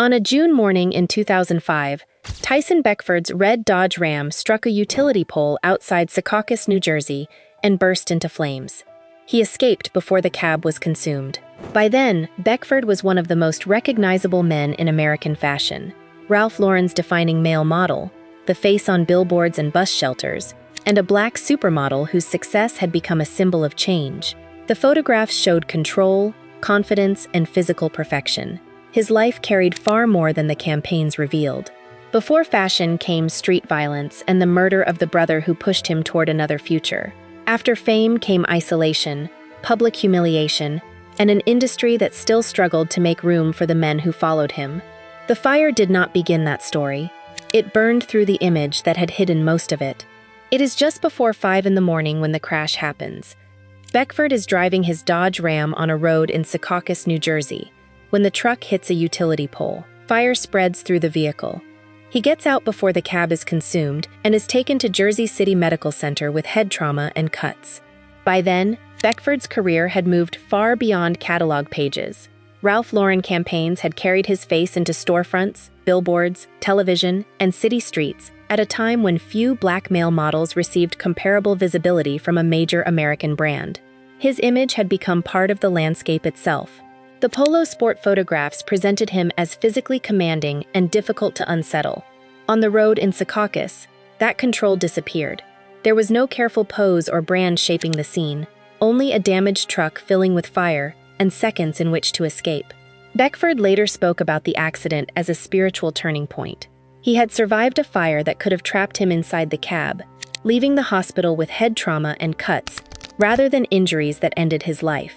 On a June morning in 2005, Tyson Beckford's red Dodge Ram struck a utility pole outside Secaucus, New Jersey, and burst into flames. He escaped before the cab was consumed. By then, Beckford was one of the most recognizable men in American fashion. Ralph Lauren's defining male model, the face on billboards and bus shelters, and a black supermodel whose success had become a symbol of change. The photographs showed control, confidence, and physical perfection. His life carried far more than the campaigns revealed. Before fashion came street violence and the murder of the brother who pushed him toward another future. After fame came isolation, public humiliation, and an industry that still struggled to make room for the men who followed him. The fire did not begin that story. It burned through the image that had hidden most of it. It is just before 5 in the morning when the crash happens. Beckford is driving his Dodge Ram on a road in Secaucus, New Jersey, when the truck hits a utility pole. Fire spreads through the vehicle. He gets out before the cab is consumed and is taken to Jersey City Medical Center with head trauma and cuts. By then, Beckford's career had moved far beyond catalog pages. Ralph Lauren campaigns had carried his face into storefronts, billboards, television, and city streets at a time when few black male models received comparable visibility from a major American brand. His image had become part of the landscape itself. The polo sport photographs presented him as physically commanding and difficult to unsettle. On the road in Secaucus, that control disappeared. There was no careful pose or brand shaping the scene, only a damaged truck filling with fire and seconds in which to escape. Beckford later spoke about the accident as a spiritual turning point. He had survived a fire that could have trapped him inside the cab, leaving the hospital with head trauma and cuts, rather than injuries that ended his life.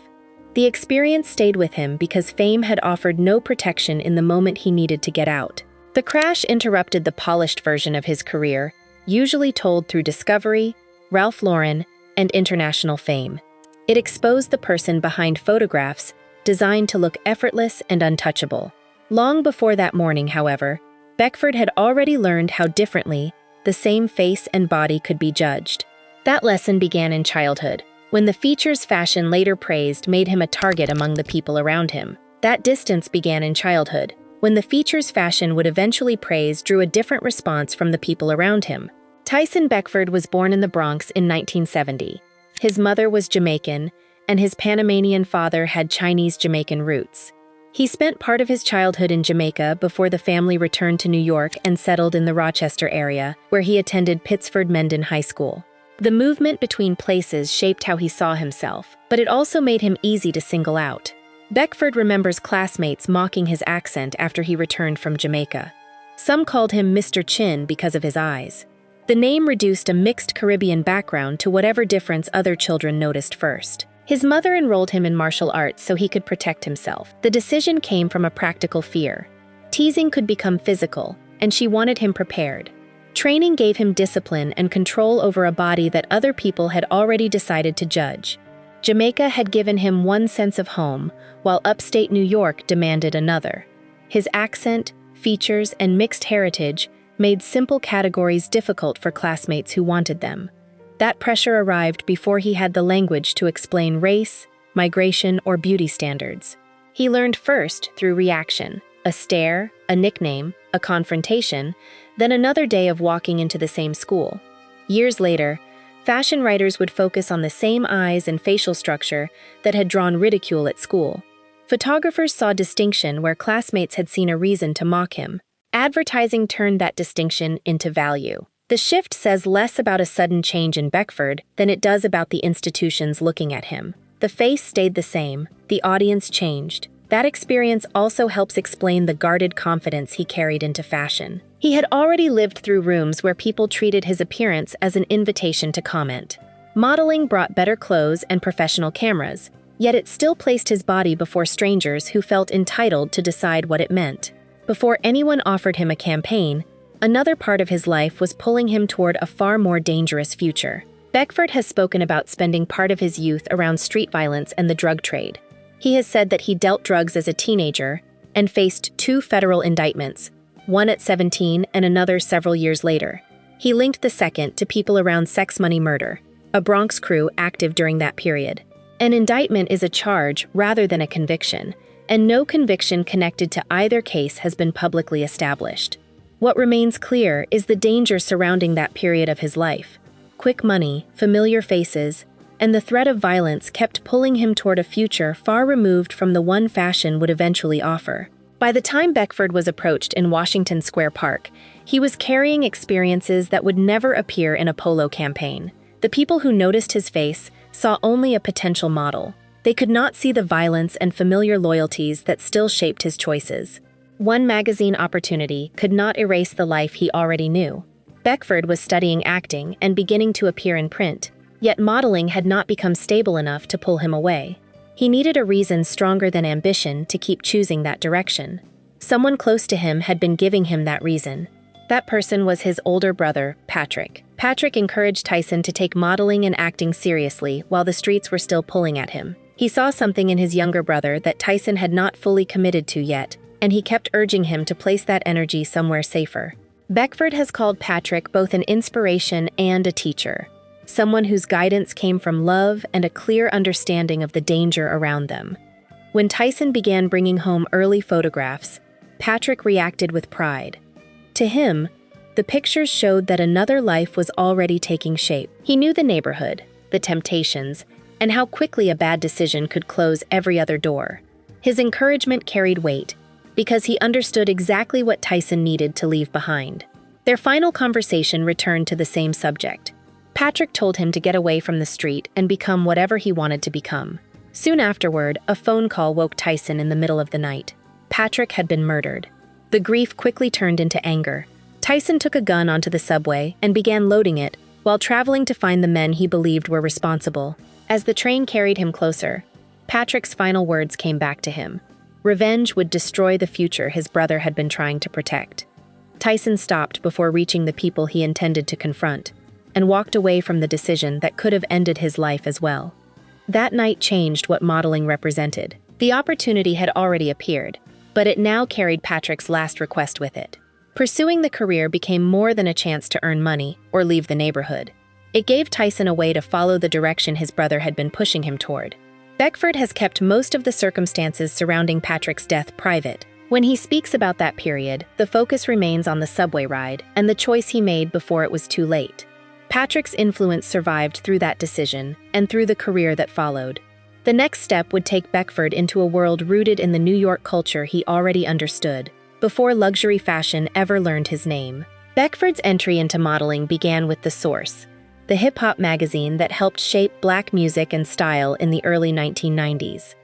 The experience stayed with him because fame had offered no protection in the moment he needed to get out. The crash interrupted the polished version of his career, usually told through Discovery, Ralph Lauren, and international fame. It exposed the person behind photographs designed to look effortless and untouchable. Long before that morning, however, Beckford had already learned how differently the same face and body could be judged. That lesson began in childhood, when the features fashion later praised made him a target among the people around him. That distance began in childhood, when the features fashion would eventually praise drew a different response from the people around him. Tyson Beckford was born in the Bronx in 1970. His mother was Jamaican, and his Panamanian father had Chinese-Jamaican roots. He spent part of his childhood in Jamaica before the family returned to New York and settled in the Rochester area, where he attended Pittsford Mendon High School. The movement between places shaped how he saw himself, but it also made him easy to single out. Beckford remembers classmates mocking his accent after he returned from Jamaica. Some called him Mr. Chin because of his eyes. The name reduced a mixed Caribbean background to whatever difference other children noticed first. His mother enrolled him in martial arts so he could protect himself. The decision came from a practical fear. Teasing could become physical, and she wanted him prepared. Training gave him discipline and control over a body that other people had already decided to judge. Jamaica had given him one sense of home, while upstate New York demanded another. His accent, features, and mixed heritage made simple categories difficult for classmates who wanted them. That pressure arrived before he had the language to explain race, migration, or beauty standards. He learned first through reaction, a stare, a nickname, a confrontation, then another day of walking into the same school. Years later, fashion writers would focus on the same eyes and facial structure that had drawn ridicule at school. Photographers saw distinction where classmates had seen a reason to mock him. Advertising turned that distinction into value. The shift says less about a sudden change in Beckford than it does about the institutions looking at him. The face stayed the same, the audience changed. That experience also helps explain the guarded confidence he carried into fashion. He had already lived through rooms where people treated his appearance as an invitation to comment. Modeling brought better clothes and professional cameras, yet it still placed his body before strangers who felt entitled to decide what it meant. Before anyone offered him a campaign, another part of his life was pulling him toward a far more dangerous future. Beckford has spoken about spending part of his youth around street violence and the drug trade. He has said that he dealt drugs as a teenager and faced 2 federal indictments, one at 17 and another several years later. He linked the second to people around sex money murder, a Bronx crew active during that period. An indictment is a charge rather than a conviction, and no conviction connected to either case has been publicly established. What remains clear is the danger surrounding that period of his life. Quick money, familiar faces, and the threat of violence kept pulling him toward a future far removed from the one fashion would eventually offer. By the time Beckford was approached in Washington Square Park, he was carrying experiences that would never appear in a polo campaign. The people who noticed his face saw only a potential model. They could not see the violence and familiar loyalties that still shaped his choices. One magazine opportunity could not erase the life he already knew. Beckford was studying acting and beginning to appear in print, yet modeling had not become stable enough to pull him away. He needed a reason stronger than ambition to keep choosing that direction. Someone close to him had been giving him that reason. That person was his older brother, Patrick. Patrick encouraged Tyson to take modeling and acting seriously while the streets were still pulling at him. He saw something in his younger brother that Tyson had not fully committed to yet, and he kept urging him to place that energy somewhere safer. Beckford has called Patrick both an inspiration and a teacher, someone whose guidance came from love and a clear understanding of the danger around them. When Tyson began bringing home early photographs, Patrick reacted with pride. To him, the pictures showed that another life was already taking shape. He knew the neighborhood, the temptations, and how quickly a bad decision could close every other door. His encouragement carried weight, because he understood exactly what Tyson needed to leave behind. Their final conversation returned to the same subject. Patrick told him to get away from the street and become whatever he wanted to become. Soon afterward, a phone call woke Tyson in the middle of the night. Patrick had been murdered. The grief quickly turned into anger. Tyson took a gun onto the subway and began loading it while traveling to find the men he believed were responsible. As the train carried him closer, Patrick's final words came back to him. Revenge would destroy the future his brother had been trying to protect. Tyson stopped before reaching the people he intended to confront, and walked away from the decision that could have ended his life as well. That night changed what modeling represented. The opportunity had already appeared, but it now carried Patrick's last request with it. Pursuing the career became more than a chance to earn money or leave the neighborhood. It gave Tyson a way to follow the direction his brother had been pushing him toward. Beckford has kept most of the circumstances surrounding Patrick's death private. When he speaks about that period, the focus remains on the subway ride and the choice he made before it was too late. Patrick's influence survived through that decision and through the career that followed. The next step would take Beckford into a world rooted in the New York culture he already understood, before luxury fashion ever learned his name. Beckford's entry into modeling began with The Source, the hip-hop magazine that helped shape black music and style in the early 1990s.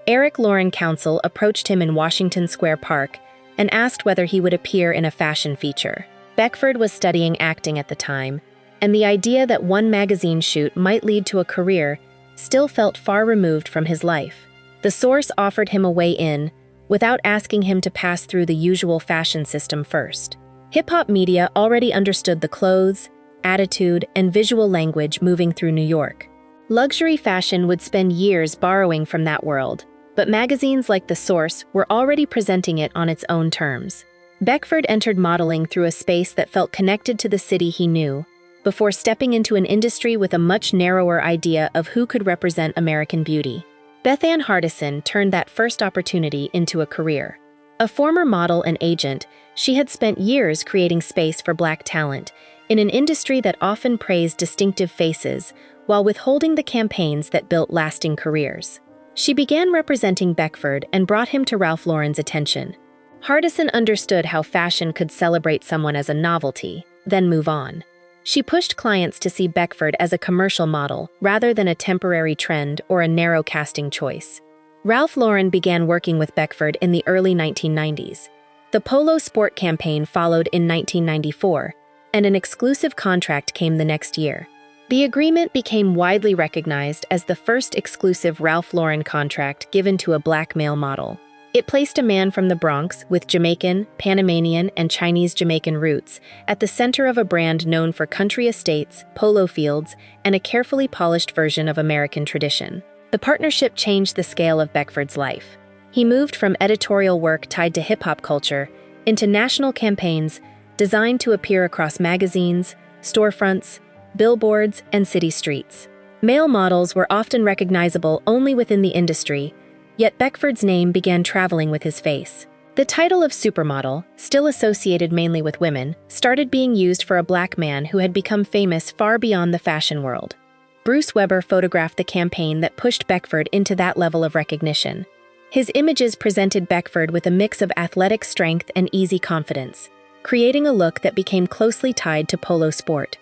Eric Lauren Council approached him in Washington Square Park and asked whether he would appear in a fashion feature. Beckford was studying acting at the time, and the idea that one magazine shoot might lead to a career still felt far removed from his life. The Source offered him a way in, without asking him to pass through the usual fashion system first. Hip-hop media already understood the clothes, attitude, and visual language moving through New York. Luxury fashion would spend years borrowing from that world, but magazines like The Source were already presenting it on its own terms. Beckford entered modeling through a space that felt connected to the city he knew, before stepping into an industry with a much narrower idea of who could represent American beauty. Bethann Hardison turned that first opportunity into a career. A former model and agent, she had spent years creating space for black talent in an industry that often praised distinctive faces while withholding the campaigns that built lasting careers. She began representing Beckford and brought him to Ralph Lauren's attention. Hardison understood how fashion could celebrate someone as a novelty, then move on. She pushed clients to see Beckford as a commercial model rather than a temporary trend or a narrow casting choice. Ralph Lauren began working with Beckford in the early 1990s. The Polo Sport campaign followed in 1994, and an exclusive contract came the next year. The agreement became widely recognized as the first exclusive Ralph Lauren contract given to a black male model. It placed a man from the Bronx with Jamaican, Panamanian, and Chinese Jamaican roots at the center of a brand known for country estates, polo fields, and a carefully polished version of American tradition. The partnership changed the scale of Beckford's life. He moved from editorial work tied to hip-hop culture into national campaigns designed to appear across magazines, storefronts, billboards, and city streets. Male models were often recognizable only within the industry, Yet Beckford's name began traveling with his face. The title of supermodel, still associated mainly with women, started being used for a black man who had become famous far beyond the fashion world. Bruce Weber photographed the campaign that pushed Beckford into that level of recognition. His images presented Beckford with a mix of athletic strength and easy confidence, creating a look that became closely tied to polo sport.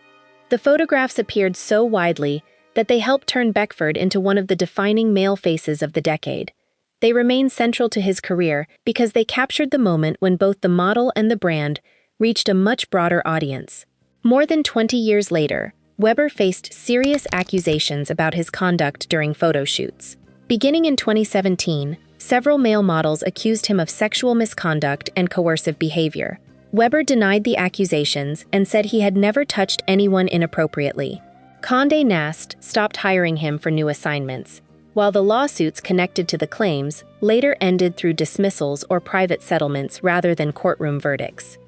The photographs appeared so widely that they helped turn Beckford into one of the defining male faces of the decade. They remain central to his career because they captured the moment when both the model and the brand reached a much broader audience. More than 20 years later, Weber faced serious accusations about his conduct during photo shoots. Beginning in 2017, several male models accused him of sexual misconduct and coercive behavior. Weber denied the accusations and said he had never touched anyone inappropriately. Condé Nast stopped hiring him for new assignments, while the lawsuits connected to the claims later ended through dismissals or private settlements rather than courtroom verdicts.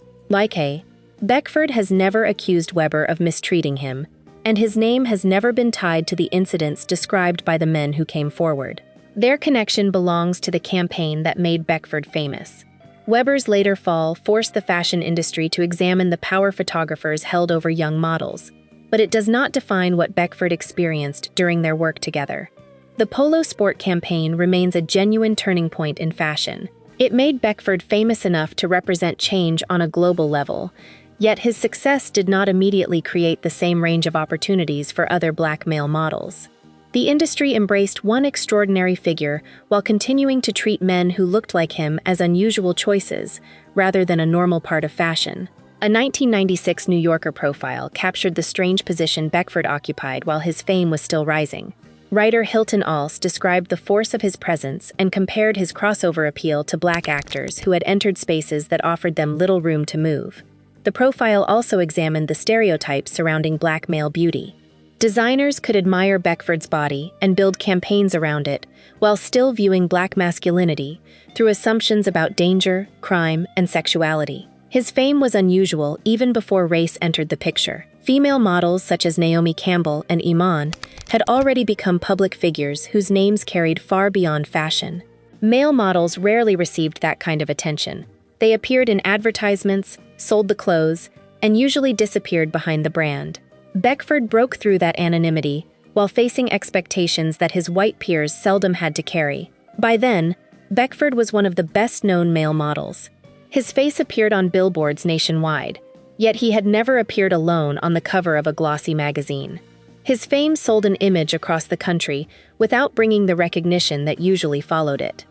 Beckford has never accused Weber of mistreating him, and his name has never been tied to the incidents described by the men who came forward. Their connection belongs to the campaign that made Beckford famous. Weber's later fall forced the fashion industry to examine the power photographers held over young models, but it does not define what Beckford experienced during their work together. The polo sport campaign remains a genuine turning point in fashion. It made Beckford famous enough to represent change on a global level, yet his success did not immediately create the same range of opportunities for other black male models. The industry embraced one extraordinary figure while continuing to treat men who looked like him as unusual choices rather than a normal part of fashion. A 1996 New Yorker profile captured the strange position Beckford occupied while his fame was still rising. Writer Hilton Als described the force of his presence and compared his crossover appeal to black actors who had entered spaces that offered them little room to move. The profile also examined the stereotypes surrounding black male beauty. Designers could admire Beckford's body and build campaigns around it, while still viewing black masculinity through assumptions about danger, crime, and sexuality. His fame was unusual even before race entered the picture. Female models such as Naomi Campbell and Iman had already become public figures whose names carried far beyond fashion. Male models rarely received that kind of attention. They appeared in advertisements, sold the clothes, and usually disappeared behind the brand. Beckford broke through that anonymity while facing expectations that his white peers seldom had to carry. By then, Beckford was one of the best-known male models. His face appeared on billboards nationwide, yet he had never appeared alone on the cover of a glossy magazine. His fame sold an image across the country without bringing the recognition that usually followed it.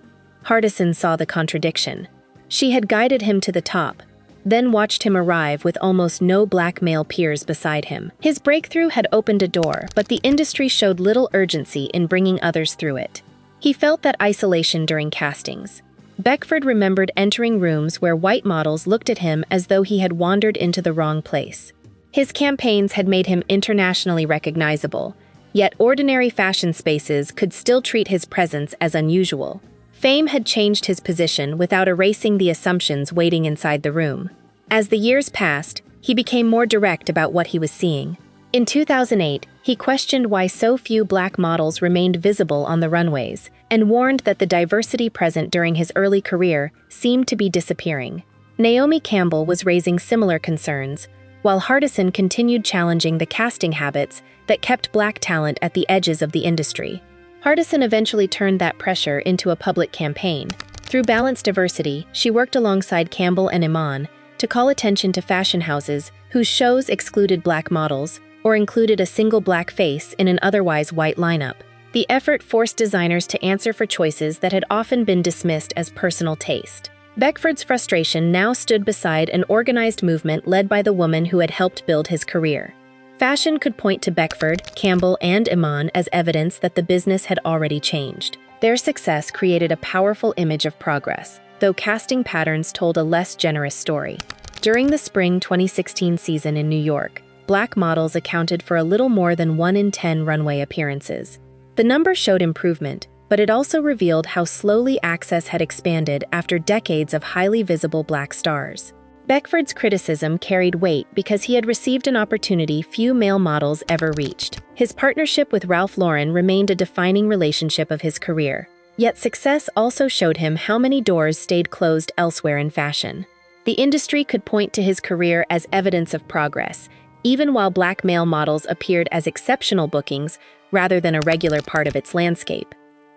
Hardison saw the contradiction. She had guided him to the top, then watched him arrive with almost no black male peers beside him. His breakthrough had opened a door, but the industry showed little urgency in bringing others through it. He felt that isolation during castings. Beckford remembered entering rooms where white models looked at him as though he had wandered into the wrong place. His campaigns had made him internationally recognizable, yet ordinary fashion spaces could still treat his presence as unusual. Fame had changed his position without erasing the assumptions waiting inside the room. As the years passed, he became more direct about what he was seeing. In 2008, he questioned why so few black models remained visible on the runways, and warned that the diversity present during his early career seemed to be disappearing. Naomi Campbell was raising similar concerns, while Hardison continued challenging the casting habits that kept black talent at the edges of the industry. Hardison eventually turned that pressure into a public campaign. Through Balanced Diversity, she worked alongside Campbell and Iman to call attention to fashion houses whose shows excluded black models or included a single black face in an otherwise white lineup. The effort forced designers to answer for choices that had often been dismissed as personal taste. Beckford's frustration now stood beside an organized movement led by the woman who had helped build his career. Fashion could point to Beckford, Campbell, and Iman as evidence that the business had already changed. Their success created a powerful image of progress, though casting patterns told a less generous story. During the spring 2016 season in New York, black models accounted for a little more than 1 in 10 runway appearances. The number showed improvement, but it also revealed how slowly access had expanded after decades of highly visible black stars. Beckford's criticism carried weight because he had received an opportunity few male models ever reached. His partnership with Ralph Lauren remained a defining relationship of his career. Yet success also showed him how many doors stayed closed elsewhere in fashion. The industry could point to his career as evidence of progress, even while black male models appeared as exceptional bookings rather than a regular part of its landscape.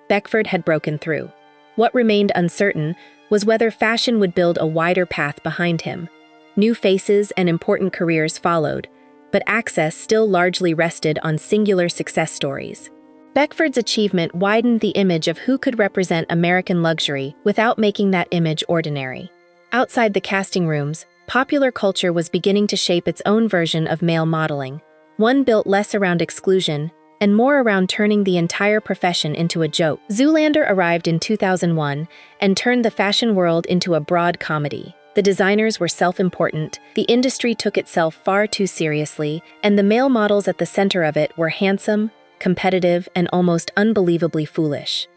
Beckford had broken through. What remained uncertain was whether fashion would build a wider path behind him. New faces and important careers followed, but access still largely rested on singular success stories. Beckford's achievement widened the image of who could represent American luxury without making that image ordinary. Outside the casting rooms, popular culture was beginning to shape its own version of male modeling, one built less around exclusion and more around turning the entire profession into a joke. Zoolander arrived in 2001 and turned the fashion world into a broad comedy. The designers were self-important, the industry took itself far too seriously, and the male models at the center of it were handsome, competitive, and almost unbelievably foolish.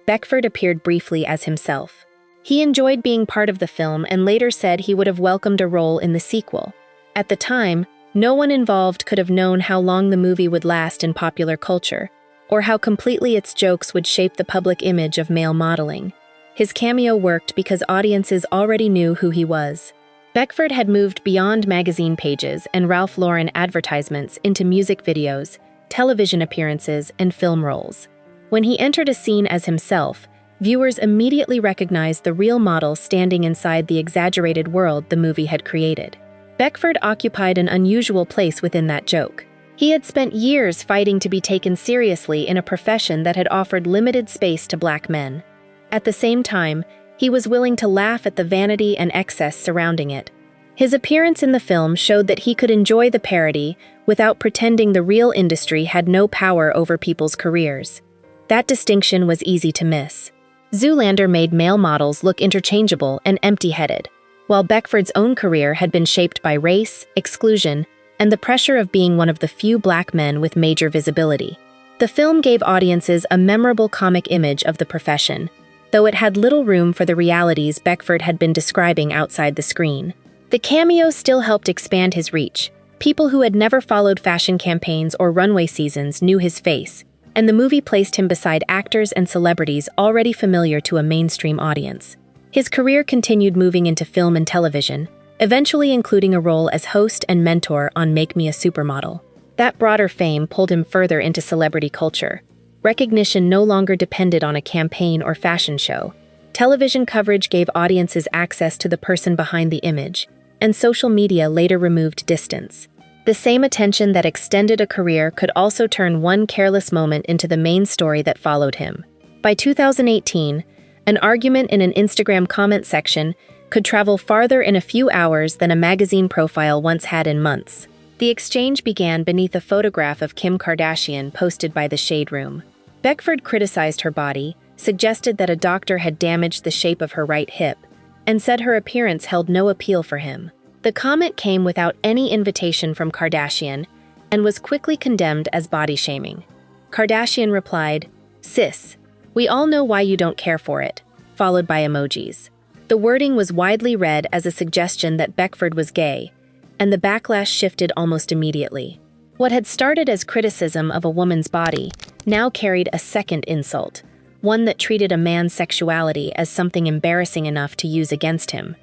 Beckford appeared briefly as himself. He enjoyed being part of the film and later said he would have welcomed a role in the sequel. At the time, no one involved could have known how long the movie would last in popular culture, or how completely its jokes would shape the public image of male modeling. His cameo worked because audiences already knew who he was. Beckford had moved beyond magazine pages and Ralph Lauren advertisements into music videos, television appearances, and film roles. When he entered a scene as himself, viewers immediately recognized the real model standing inside the exaggerated world the movie had created. Beckford occupied an unusual place within that joke. He had spent years fighting to be taken seriously in a profession that had offered limited space to black men. At the same time, he was willing to laugh at the vanity and excess surrounding it. His appearance in the film showed that he could enjoy the parody without pretending the real industry had no power over people's careers. That distinction was easy to miss. Zoolander made male models look interchangeable and empty-headed, while Beckford's own career had been shaped by race, exclusion, and the pressure of being one of the few black men with major visibility. The film gave audiences a memorable comic image of the profession, though it had little room for the realities Beckford had been describing outside the screen. The cameo still helped expand his reach. People who had never followed fashion campaigns or runway seasons knew his face, and the movie placed him beside actors and celebrities already familiar to a mainstream audience. His career continued moving into film and television, eventually including a role as host and mentor on Make Me a Supermodel. That broader fame pulled him further into celebrity culture. Recognition no longer depended on a campaign or fashion show. Television coverage gave audiences access to the person behind the image, and social media later removed distance. The same attention that extended a career could also turn one careless moment into the main story that followed him. By 2018, an argument in an Instagram comment section could travel farther in a few hours than a magazine profile once had in months. The exchange began beneath a photograph of Kim Kardashian posted by the Shade Room. Beckford criticized her body, suggested that a doctor had damaged the shape of her right hip, and said her appearance held no appeal for him. The comment came without any invitation from Kardashian and was quickly condemned as body shaming. Kardashian replied, "Sis, we all know why you don't care for it," followed by emojis. The wording was widely read as a suggestion that Beckford was gay, and the backlash shifted almost immediately. What had started as criticism of a woman's body now carried a second insult, one that treated a man's sexuality as something embarrassing enough to use against him.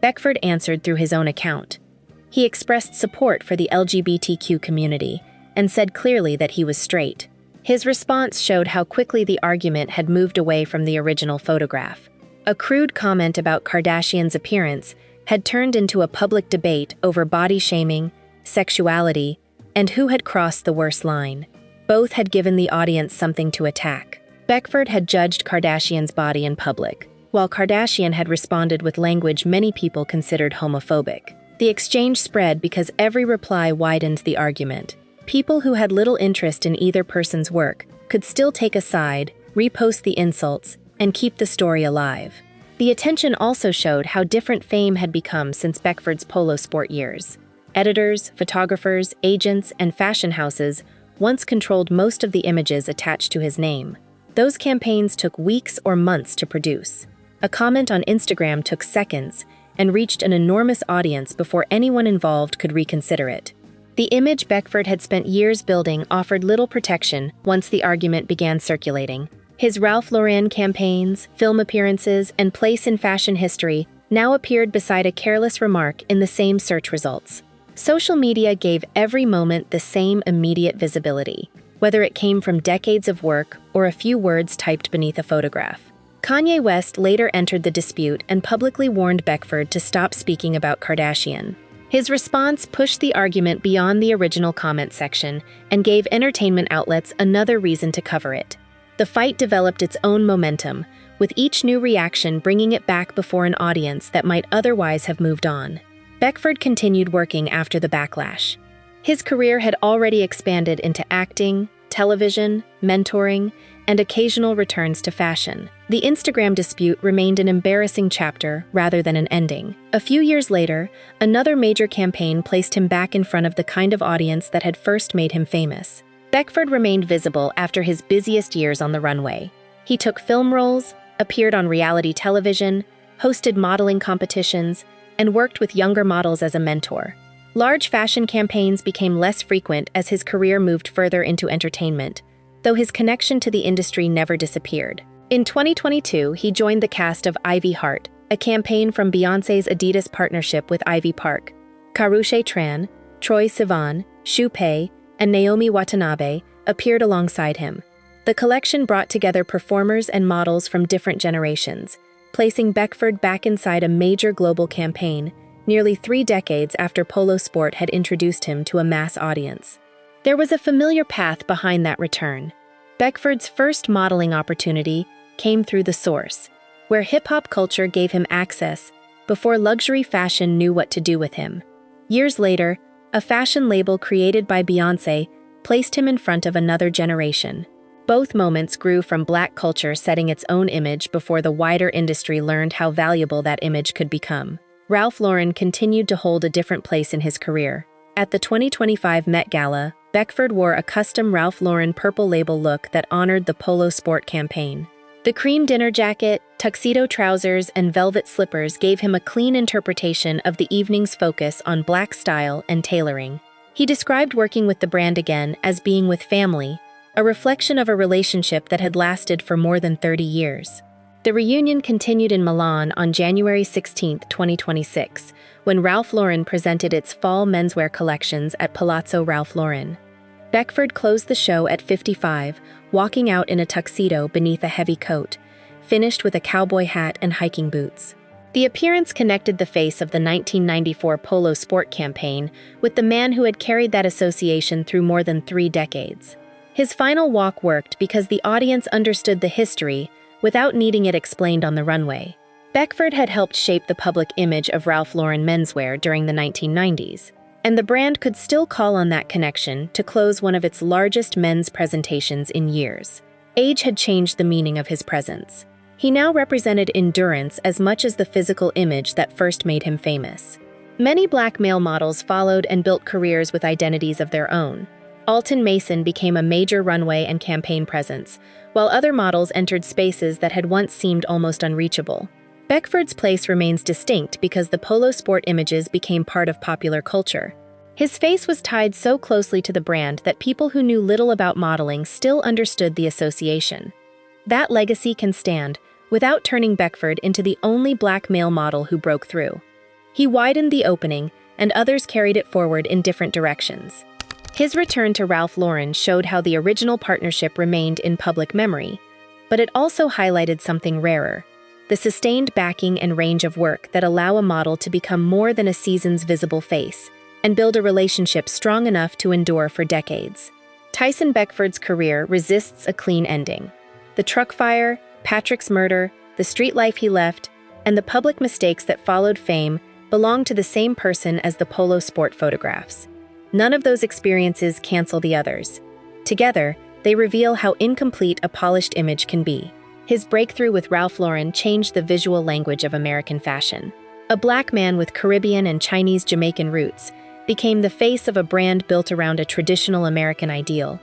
Beckford answered through his own account. He expressed support for the LGBTQ community and said clearly that he was straight. His response showed how quickly the argument had moved away from the original photograph. A crude comment about Kardashian's appearance had turned into a public debate over body shaming, sexuality, and who had crossed the worst line. Both had given the audience something to attack. Beckford had judged Kardashian's body in public, while Kardashian had responded with language many people considered homophobic. The exchange spread because every reply widened the argument. People who had little interest in either person's work could still take a side, repost the insults, and keep the story alive. The attention also showed how different fame had become since Beckford's polo sport years. Editors, photographers, agents, and fashion houses once controlled most of the images attached to his name. Those campaigns took weeks or months to produce. A comment on Instagram took seconds and reached an enormous audience before anyone involved could reconsider it. The image Beckford had spent years building offered little protection once the argument began circulating. His Ralph Lauren campaigns, film appearances, and place in fashion history now appeared beside a careless remark in the same search results. Social media gave every moment the same immediate visibility, whether it came from decades of work or a few words typed beneath a photograph. Kanye West later entered the dispute and publicly warned Beckford to stop speaking about Kardashian. His response pushed the argument beyond the original comment section and gave entertainment outlets another reason to cover it. The fight developed its own momentum, with each new reaction bringing it back before an audience that might otherwise have moved on. Beckford continued working after the backlash. His career had already expanded into acting, television, mentoring, and occasional returns to fashion. The Instagram dispute remained an embarrassing chapter rather than an ending. A few years later, another major campaign placed him back in front of the kind of audience that had first made him famous. Beckford remained visible after his busiest years on the runway. He took film roles, appeared on reality television, hosted modeling competitions, and worked with younger models as a mentor. Large fashion campaigns became less frequent as his career moved further into entertainment, though his connection to the industry never disappeared. In 2022, he joined the cast of Ivy Heart, a campaign from Beyoncé's Adidas partnership with Ivy Park. Karrueche Tran, Troye Sivan, Shu Pei, and Naomi Watanabe appeared alongside him. The collection brought together performers and models from different generations, placing Beckford back inside a major global campaign, nearly 3 decades after polo sport had introduced him to a mass audience. There was a familiar path behind that return. Beckford's first modeling opportunity came through The Source, where hip-hop culture gave him access before luxury fashion knew what to do with him. Years later, a fashion label created by Beyoncé placed him in front of another generation. Both moments grew from Black culture setting its own image before the wider industry learned how valuable that image could become. Ralph Lauren continued to hold a different place in his career. At the 2025 Met Gala, Beckford wore a custom Ralph Lauren purple label look that honored the polo sport campaign. The cream dinner jacket, tuxedo trousers, and velvet slippers gave him a clean interpretation of the evening's focus on Black style and tailoring. He described working with the brand again as being with family, a reflection of a relationship that had lasted for more than 30 years. The reunion continued in Milan on January 16, 2026, when Ralph Lauren presented its fall menswear collections at Palazzo Ralph Lauren. Beckford closed the show at 55, walking out in a tuxedo beneath a heavy coat, finished with a cowboy hat and hiking boots. The appearance connected the face of the 1994 polo sport campaign with the man who had carried that association through more than 3 decades. His final walk worked because the audience understood the history without needing it explained on the runway. Beckford had helped shape the public image of Ralph Lauren menswear during the 1990s, and the brand could still call on that connection to close one of its largest men's presentations in years. Age had changed the meaning of his presence. He now represented endurance as much as the physical image that first made him famous. Many Black male models followed and built careers with identities of their own. Alton Mason became a major runway and campaign presence, while other models entered spaces that had once seemed almost unreachable. Beckford's place remains distinct because the polo sport images became part of popular culture. His face was tied so closely to the brand that people who knew little about modeling still understood the association. That legacy can stand without turning Beckford into the only Black male model who broke through. He widened the opening, and others carried it forward in different directions. His return to Ralph Lauren showed how the original partnership remained in public memory, but it also highlighted something rarer: the sustained backing and range of work that allow a model to become more than a season's visible face and build a relationship strong enough to endure for decades. Tyson Beckford's career resists a clean ending. The truck fire, Patrick's murder, the street life he left, and the public mistakes that followed fame belong to the same person as the polo sport photographs. None of those experiences cancel the others. Together, they reveal how incomplete a polished image can be. His breakthrough with Ralph Lauren changed the visual language of American fashion. A Black man with Caribbean and Chinese Jamaican roots became the face of a brand built around a traditional American ideal,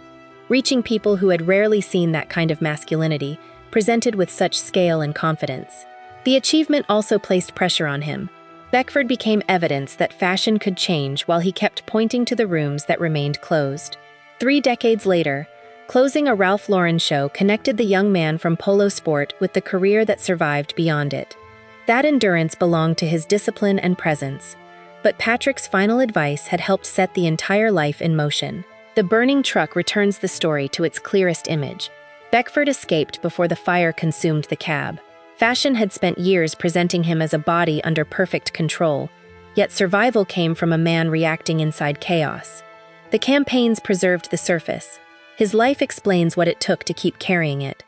reaching people who had rarely seen that kind of masculinity presented with such scale and confidence. The achievement also placed pressure on him. Beckford became evidence that fashion could change while he kept pointing to the rooms that remained closed. 3 decades later, Closing a Ralph Lauren show connected the young man from polo sport with the career that survived beyond it. That endurance belonged to his discipline and presence. But Patrick's final advice had helped set the entire life in motion. The burning truck returns the story to its clearest image. Beckford escaped before the fire consumed the cab. Fashion had spent years presenting him as a body under perfect control, yet survival came from a man reacting inside chaos. The campaigns preserved the surface. His life explains what it took to keep carrying it.